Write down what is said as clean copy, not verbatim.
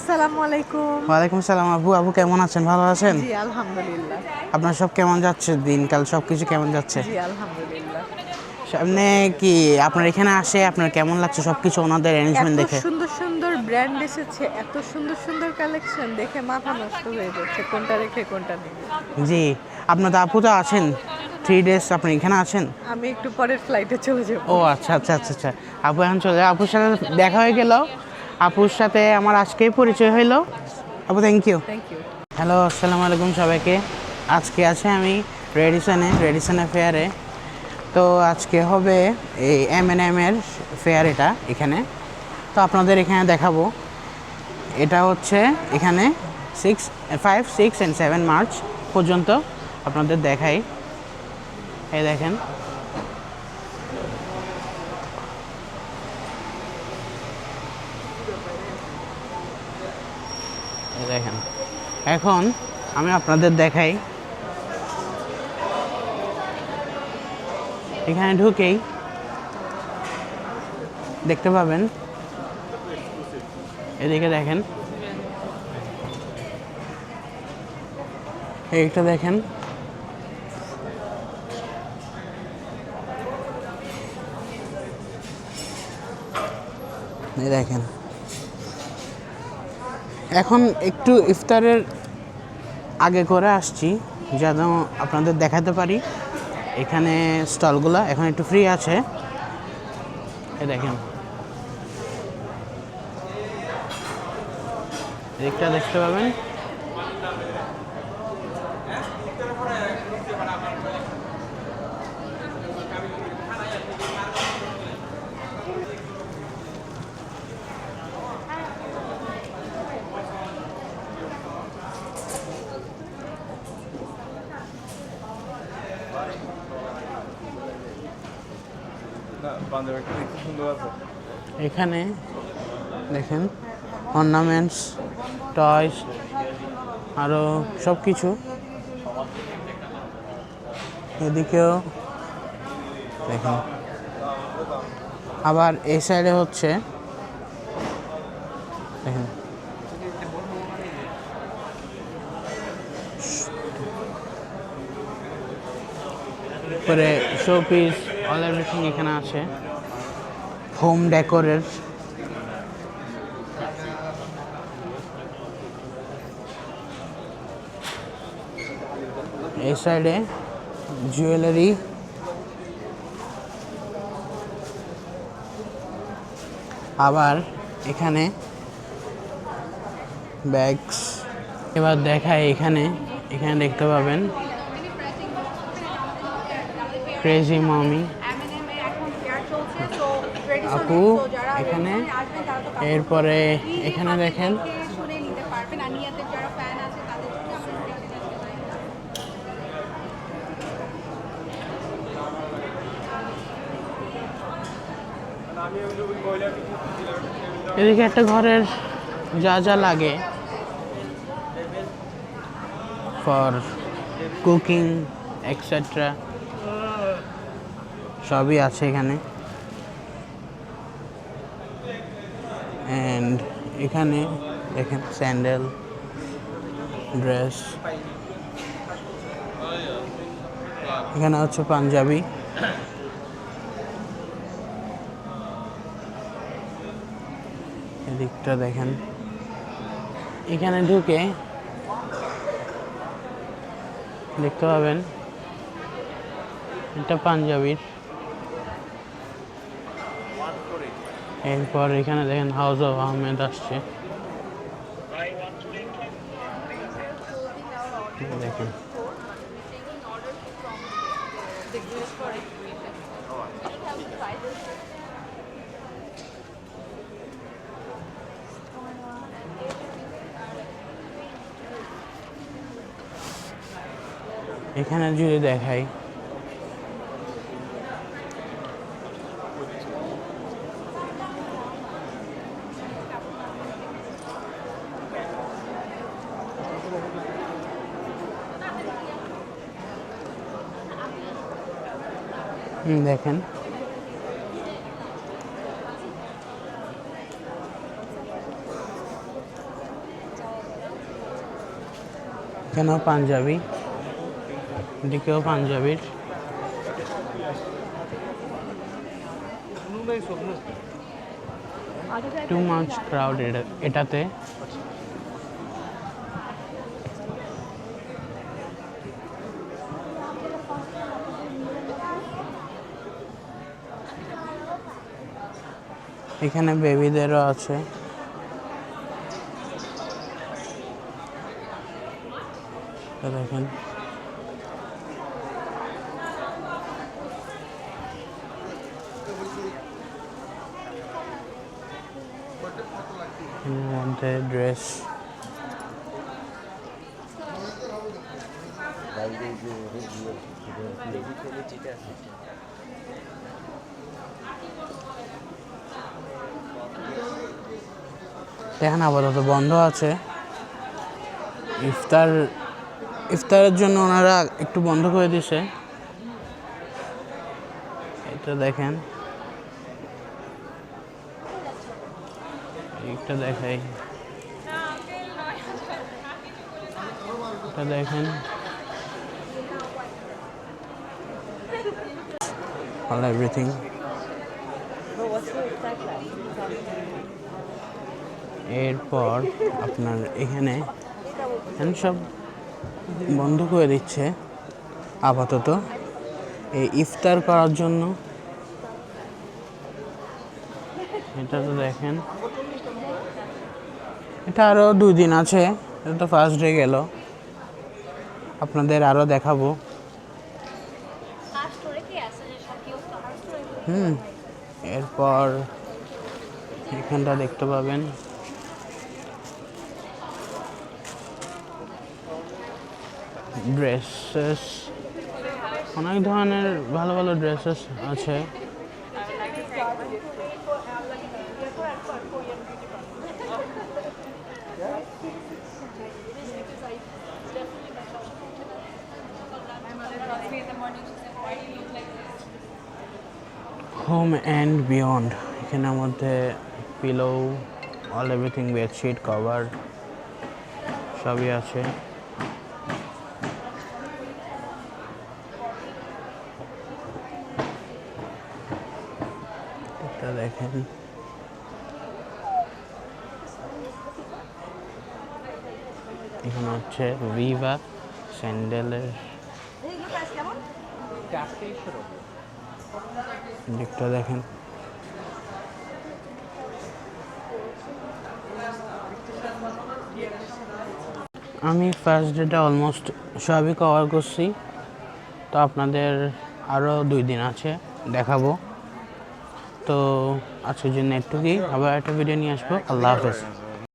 আসসালামু আলাইকুম। ওয়ালাইকুম সালাম। আপু কেমন আছেন? ভালো আছেন? জি, আলহামদুলিল্লাহ। আপনার সব কেমন যাচ্ছে? দিনকাল সব কিছু কেমন যাচ্ছে? জি, আলহামদুলিল্লাহ। সামনে কি আপনার এখানে আসে আপনার কেমন লাগছে সব কিছু ওনাদের অ্যারেঞ্জমেন্ট এত দেখে? সুন্দর সুন্দর ব্র্যান্ড এসেছে, এত সুন্দর সুন্দর কালেকশন দেখে মাথা নষ্ট হয়ে যাচ্ছে কোনটা রেখে কোনটা নিব। জি, আপনার তো আপু তো আছেন 3 days আপনি এখানে আছেন? আমি একটু পরের ফ্লাইটে চলে যাব। ও আচ্ছা আচ্ছা আচ্ছা আচ্ছা। আপু এখন চলে যায়, আপুর সাথে দেখা হয়ে গেল। আপুর সাথে আমার আজকেই পরিচয় হইলো। আপু thank you. Thank you. Hello, আসসালামু আলাইকুম সবাইকে। আজকে আছে আমি রেডিসনে ফেয়ারে। তো আজকে হবে এই M&M এর ফেয়ার, এটা এখানে। তো আপনাদের এখানে দেখাবো। এটা হচ্ছে এখানে 5, 6 অ্যান্ড 7 মার্চ পর্যন্ত আপনাদের দেখাই। এই দেখেন, এই দেখেন। এখন আমি আপনাদের দেখাই, এখানে ঢুকেই দেখতে পাবেন, এদিকে দেখেন, এইটা দেখেন, এই দেখেন। এখন একটু ইফতারের আগে করে আসছি যেন আপনাদের দেখাতে পারি। এখানে স্টলগুলো এখন একটু ফ্রি আছে। এই দেখেন, এদিকটা দেখতে পাবেন। এখানে দেখেন অর্নামেন্টস, টয়স, আরও সব কিছু। এদিকেও দেখেন। আবার এই সাইডে হচ্ছে দেখেন, পরে শোপিস, অল এভরিথিং এখানে আছে। হোম ডেকোরের এই সাইডে জুয়েলারি, আবার এখানে ব্যাগস। এবার দেখায় এখানে দেখতে পাবেন ক্রেজি মামি আপু এখানে। এরপরে এখানে দেখেন এদিকে একটা ঘরের যা যা লাগে ফর কুকিং এক্সেট্রা সবই আছে এখানে। অ্যান্ড এখানে দেখেন স্যান্ডেল, ড্রেস। এখানে হচ্ছে পাঞ্জাবি। এদিকটা দেখেন, এখানে ঢুকে দেখতে পাবেন এটা পাঞ্জাবির। এরপর এখানে দেখেন হাউস অফ আহমেদ আসছে, দেখেন। এখানে যদি দেখাই, দেখেন এখানেও পাঞ্জাবি, এদিকেও পাঞ্জাবির। টু মাচ ক্রাউড এটাতে। এখানে বেবিদেরও আছে। দেখেন এর মধ্যে ড্রেস। এখন আপাতত বন্ধ আছে। ইফতারের জন্য ওনারা একটু বন্ধ করে দিছে। এটা দেখেন, একটা দেখাই, এটা দেখেন all everything। এরপর আপনার এখানে সব বন্ধ করে দিচ্ছে আপাতত এই ইফতার করার জন্য। এটা তো দেখেন, এটা আরও 2 দিন আছে। এটা তো ফার্স্ট ডে গেল, আপনাদের আরও দেখাবো। এরপর এখানটা দেখতে পাবেন ড্রেসেস, অনেক ধরনের ভালো ভালো ড্রেসেস আছে। হোম অ্যান্ড বিয়ন্ড, এখানের মধ্যে pillow, all everything, bedsheet, cover সবই আছে। এটা দেখেন, এখানে হচ্ছে ভিভা স্যান্ডেলের দিকটা দেখেন। আমি ফার্স্ট ডেটা অলমোস্ট সবই কভার করছি, তো আপনাদের আরও 2 দিন আছে দেখাবো। তো আজকের জন্য একটুকুই, আবার একটা ভিডিও নিয়ে আসবো। আল্লাহ হাফেজ।